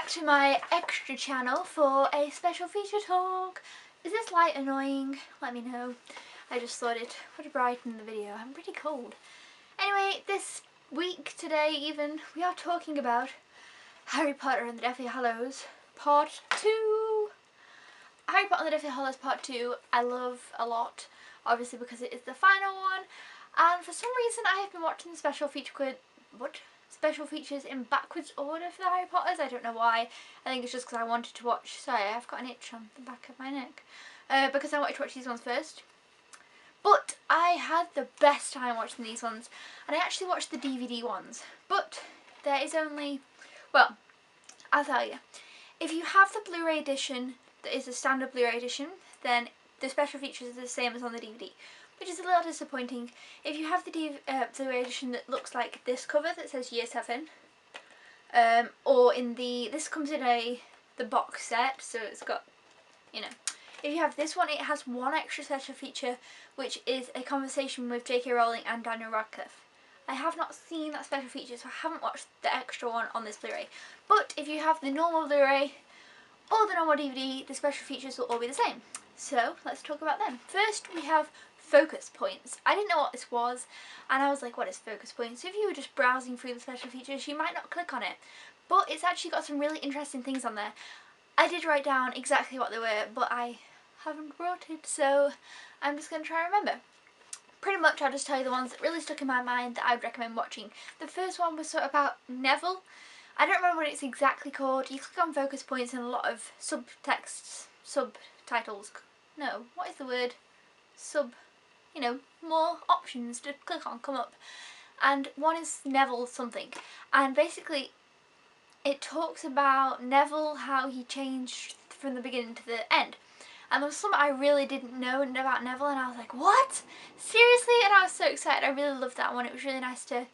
back to my extra channel for a special feature talk. Is this light annoying? Let me know. I just thought it would brighten the video. I'm pretty cold. Anyway, this week, today even, we are talking about Harry Potter and the Deathly Hallows Part 2. Harry Potter and the Deathly Hallows Part 2 I love a lot, obviously because it is the final one, and for some reason I have been watching the special features in backwards order for the Harry Potters. I don't know why. I think it's just because I wanted to watch, sorry, I've got an itch on the back of my neck, because I wanted to watch these ones first. But I had the best time watching these ones, and I actually watched the DVD ones, but there is only, well, I'll tell you, if you have the Blu-ray edition that is a standard Blu-ray edition, then the special features are the same as on the DVD, which is a little disappointing. If you have the Blu-ray edition that looks like this cover that says Year 7, or in the, this comes in the box set, so it's got, you know, if you have this one, it has one extra special feature, which is a conversation with J.K. Rowling and Daniel Radcliffe. I have not seen that special feature, so I haven't watched the extra one on this Blu-ray. But if you have the normal Blu-ray or the normal DVD, the special features will all be the same. So let's talk about them. First, we have focus points. I didn't know what this was, and I was like, what is focus points? So if you were just browsing through the special features, you might not click on it, but it's actually got some really interesting things on there. I did write down exactly what they were, but I haven't wrote it, so I'm just going to try and remember. Pretty much I'll just tell you the ones that really stuck in my mind that I'd recommend watching. The first one was sort of about Neville. I don't remember what it's exactly called. You click on focus points and a lot of subtitles. No, what is the word? You know, more options to click on come up. And one is Neville something. And basically it talks about Neville, how he changed from the beginning to the end. And there was something I really didn't know about Neville, and I was like, what? Seriously? And I was so excited. I really loved that one. It was really nice to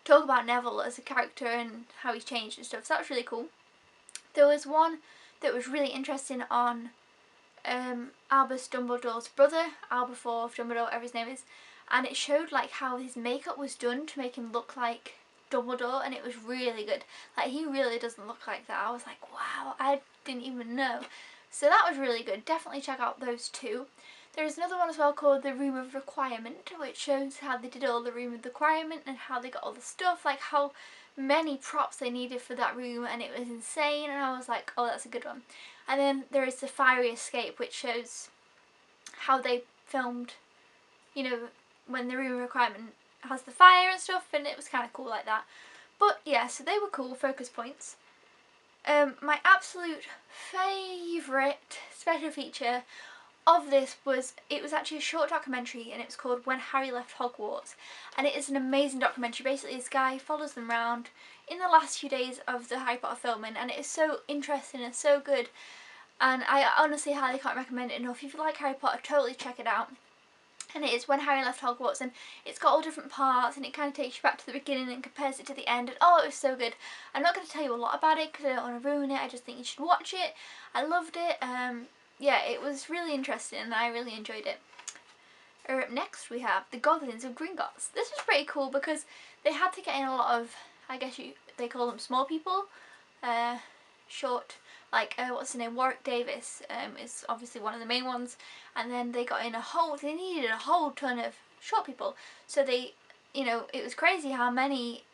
talk about Neville as a character and how he's changed and stuff, so that was really cool. There was one that was really interesting on Albus Dumbledore's brother, Aberforth Dumbledore, whatever his name is, and it showed like how his makeup was done to make him look like Dumbledore, and it was really good. Like, he really doesn't look like that. I was like, wow, I didn't even know. So that was really good. Definitely check out those two. There's another one as well called The Room of Requirement, which shows how they did all the Room of Requirement and how they got all the stuff, like how many props they needed for that room, and it was insane, and I was like, oh, that's a good one. And then there is The Fiery Escape, which shows how they filmed, you know, when the Room of Requirement has the fire and stuff, and it was kind of cool like that. But yeah, so they were cool focus points. My absolute favourite special feature of this was, it was actually a short documentary, and it was called When Harry Left Hogwarts, and it is an amazing documentary. Basically this guy follows them around in the last few days of the Harry Potter filming, and it is so interesting and so good, and I honestly highly can't recommend it enough. If you like Harry Potter, totally check it out. And it is When Harry Left Hogwarts, and it's got all different parts, and it kind of takes you back to the beginning and compares it to the end, and oh, it was so good. I'm not going to tell you a lot about it because I don't want to ruin it. I just think you should watch it. I loved it. Yeah, it was really interesting and I really enjoyed it. Next we have The Goblins of Gringotts. This was pretty cool because they had to get in a lot of, I guess they call them small people, short, like what's his name, Warwick Davis is obviously one of the main ones, and then they got in they needed a whole ton of short people, so they, you know, it was crazy how many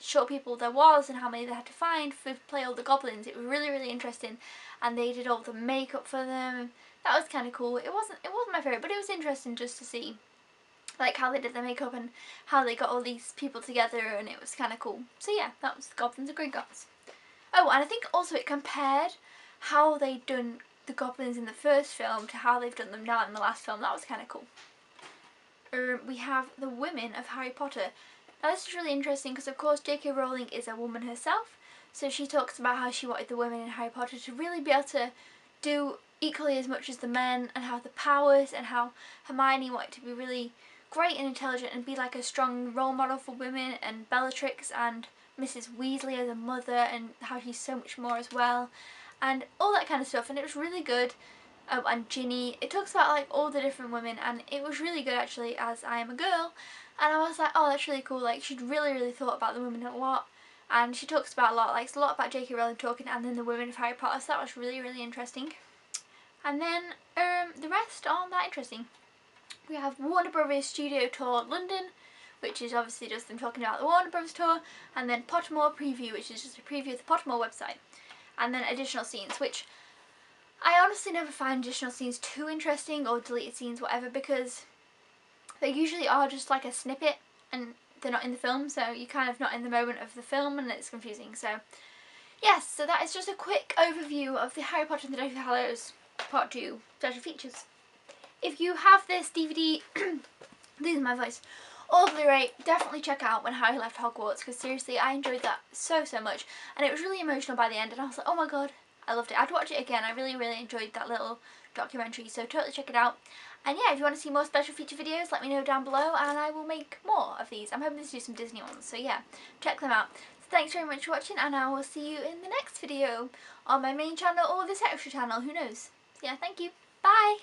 short people there was and how many they had to find to play all the goblins. It was really, really interesting, and they did all the makeup for them. That was kind of cool. It wasn't my favourite, but it was interesting just to see like how they did the makeup and how they got all these people together, and it was kind of cool. So yeah, that was The Goblins of Gringotts. Oh, and I think also it compared how they'd done the goblins in the first film to how they've done them now in the last film. That was kind of cool. We have The Women of Harry Potter. Now this is really interesting because of course J.K. Rowling is a woman herself, so she talks about how she wanted the women in Harry Potter to really be able to do equally as much as the men and have the powers, and how Hermione wanted to be really great and intelligent and be like a strong role model for women, and Bellatrix and Mrs. Weasley as a mother, and how she's so much more as well, and all that kind of stuff, and it was really good. And Ginny, it talks about like all the different women, and it was really good actually, as I am a girl, and I was like, oh, that's really cool. Like, she'd really, really thought about the women a lot, and she talks about a lot about J.K. Rowling talking, and then the women of Harry Potter, so that was really, really interesting. And then the rest aren't that interesting. We have Warner Brothers Studio Tour London, which is obviously just them talking about the Warner Brothers tour, and then Pottermore Preview, which is just a preview of the Pottermore website, and then additional scenes, which I honestly never find additional scenes too interesting, or deleted scenes, whatever, because they usually are just like a snippet and they're not in the film, so you're kind of not in the moment of the film and it's confusing. So yes, so that is just a quick overview of the Harry Potter and the Deathly Hallows Part 2 special features. If you have this DVD, losing my voice, or Blu-ray, definitely check out When Harry Left Hogwarts, because seriously I enjoyed that so much, and it was really emotional by the end, and I was like, oh my god, I loved it. I'd watch it again. I really enjoyed that little documentary, so totally check it out. And yeah, if you want to see more special feature videos, let me know down below and I will make more of these. I'm hoping to do some Disney ones, so yeah, check them out. So thanks very much for watching, and I will see you in the next video on my main channel or this extra channel, who knows. So yeah, thank you. Bye!